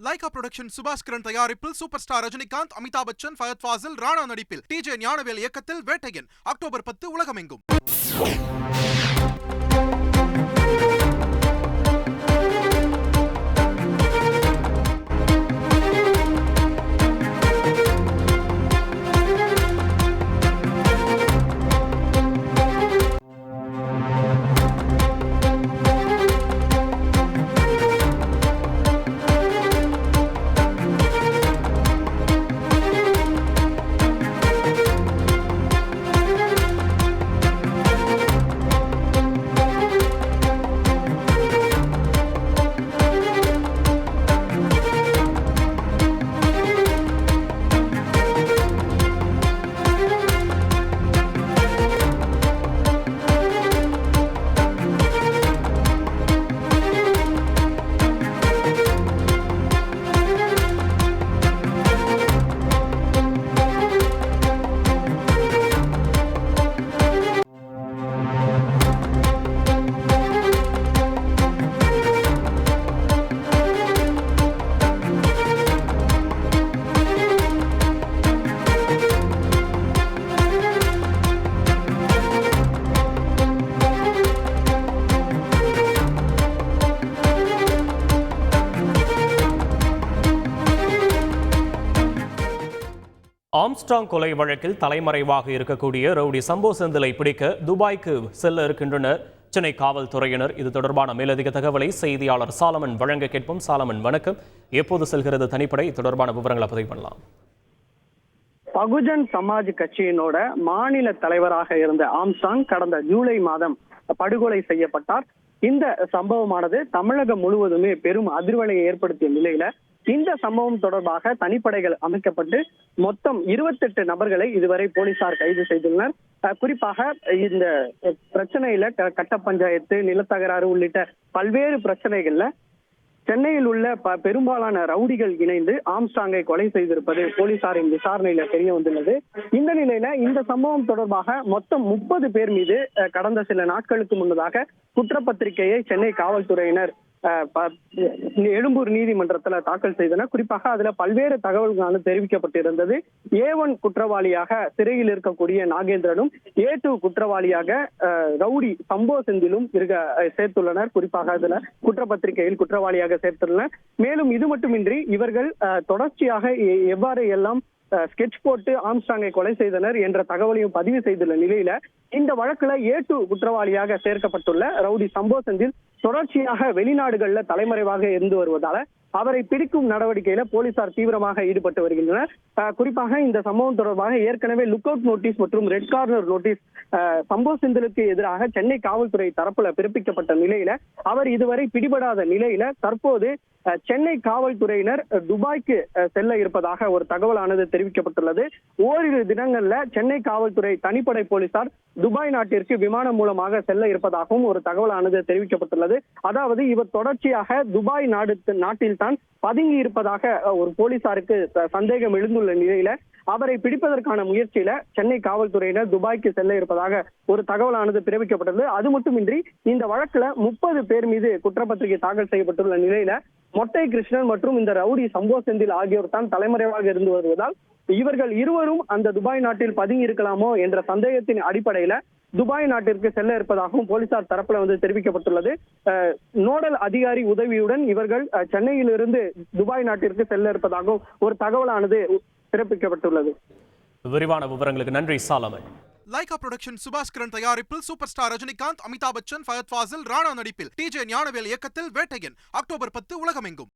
Lyca production Subaskaran தயாரிப்பில் super star Rajinikanth, Amitabh Bachchan, Fahadh Fazil, Rana நடிப்பில் TJ Gnanavel இயக்கத்தில் வேட்டையன் அக்டோபர் 10 உலகமெங்கும். ஆம்ஸ்ட்ராங் கொலை வழக்கில் தலைமறைவாக இருக்கக்கூடிய ரவுடி சம்போ செந்திலை பிடிக்க துபாய்க்கு செல்ல இருக்கின்றனர் சென்னை காவல்துறையினர். இது தொடர்பான மேலதிக தகவலை செய்தியாளர் சாலமன் வழங்க கேட்போம். சாலமன், வணக்கம். எப்போது செல்கிறது தனிப்படை? தொடர்பான விவரங்களை பதிவு பண்ணலாம். பகுஜன் சமாஜ் கட்சியினோட மாநில தலைவராக இருந்த ஆம்ஸ்ட்ராங் கடந்த ஜூலை மாதம் படுகொலை செய்யப்பட்டார். இந்த சம்பவமானது தமிழகம் முழுவதுமே பெரும் அதிர்வலையை ஏற்படுத்திய நிலையில இந்த சம்பவம் தொடர்பாக தனிப்படைகள் அமைக்கப்பட்டு மொத்தம் 28 நபர்களை இதுவரை போலீசார் கைது செய்துள்ளனர். குறிப்பாக இந்த பிரச்சனையில கட்ட பஞ்சாயத்து, நிலத்தகராறு உள்ளிட்ட பல்வேறு பிரச்சனைகள்ல சென்னையில் உள்ள பெரும்பாலான ரவுடிகள் இணைந்து ஆம்ஸ்ட்ராங்கை கொலை செய்திருப்பது போலீசாரின் விசாரணையில தெரிய வந்துள்ளது. இந்த நிலையில இந்த சம்பவம் தொடர்பாக மொத்தம் 30 பேர் மீது கடந்த சில நாட்களுக்கு முன்னதாக குற்றப்பத்திரிகையை சென்னை காவல்துறையினர் எழும்பூர் நீதிமன்றத்துல தாக்கல் செய்தனர். குறிப்பாக அதுல பல்வேறு தகவல்கள் தெரிவிக்கப்பட்டிருந்தது. A1 குற்றவாளியாக சிறையில் இருக்கக்கூடிய நாகேந்திரனும், A2 குற்றவாளியாக ரவுடி சம்போ செந்திலும் சேர்த்துள்ளனர். குறிப்பாக அதுல குற்றப்பத்திரிகையில் குற்றவாளியாக சேர்த்துள்ளனர். மேலும் இது மட்டுமின்றி இவர்கள் தொடர்ச்சியாக எவ்வாறு எல்லாம் ஸ்கெட்ச் போட்டு ஆம்ஸ்ட்ராங்கை கொலை செய்தனர் என்ற தகவலையும் பதிவு செய்துள்ள நிலையில இந்த வழக்குல A2 குற்றவாளியாக சேர்க்கப்பட்டுள்ள ரவுடி சம்போ செந்தில் தொடர்ச்சியாக வெளிநாடுகள்ல தலைமறைவாக இருந்து வருவதால அவரை பிடிக்கும் நடவடிக்கையில போலீசார் தீவிரமாக ஈடுபட்டு வருகின்றனர். குறிப்பாக இந்த சம்பவம் தொடர்பாக ஏற்கனவே லுக் அவுட் நோட்டீஸ் மற்றும் ரெட் கார்னர் நோட்டீஸ் சம்போ செந்திலுக்கு எதிராக சென்னை காவல்துறை தரப்புல பிறப்பிக்கப்பட்ட நிலையில அவர் இதுவரை பிடிபடாத நிலையில தற்போது சென்னை காவல்துறையினர் துபாய்க்கு செல்ல இருப்பதாக ஒரு தகவலானது தெரிவிக்கப்பட்டுள்ளது. ஓரிரு தினங்கள்ல சென்னை காவல்துறை தனிப்படை போலீசார் துபாய் நாட்டிற்கு விமானம் மூலமாக செல்ல இருப்பதாகவும் ஒரு தகவலானது தெரிவிக்கப்பட்டுள்ளது. அதாவது இவர் தொடர்ச்சியாக துபாய் நாட்டில் தான் பதுங்கி இருப்பதாக ஒரு போலீசாருக்கு சந்தேகம் எழுந்துள்ள நிலையில அவரை பிடிப்பதற்கான முயற்சியில சென்னை காவல்துறையினர் துபாய்க்கு செல்ல இருப்பதாக ஒரு தகவலானது பிறப்பிக்கப்பட்டது. அது மட்டுமின்றி இந்த வழக்குல 30 பேர் மீது குற்றப்பத்திரிகை தாக்கல் செய்யப்பட்டுள்ள நிலையில மொட்டை கிருஷ்ணன் மற்றும் இந்த ரவுடி சம்போ செந்தில் ஆகியோர் தான் தலைமறைவாக இருந்து வருவதால் இவர்கள் இருவரும் அந்த துபாய் நாட்டில் பதுங்கி இருக்கலாமோ என்ற சந்தேகத்தின் அடிப்படையில துபாய் நாட்டிற்கு செல்ல இருப்பதாகவும் போலீசார் தரப்புல தெரிவிக்கப்பட்டுள்ளது. நோடல் அதிகாரி உதவியுடன் இவர்கள் சென்னையிலிருந்து துபாய் நாட்டிற்கு செல்ல இருப்பதாகவும் ஒரு தகவலானது பிறப்பிக்கப்பட்டுள்ளது. விரிவான விவரங்களுக்கு நன்றி சாலமன். லைகா புரொடக்ஷன் சுபாஸ்கரன் தயாரிப்பில் சூப்பர் ஸ்டார் ரஜினிகாந்த், அமிதாப் பச்சன், ஃபயத் ஃபாசில், ராணா நடிப்பில் TJ ஞானவேல் இயக்கத்தில் வேட்டையன் அக்டோபர் 10 உலகமெங்கும்.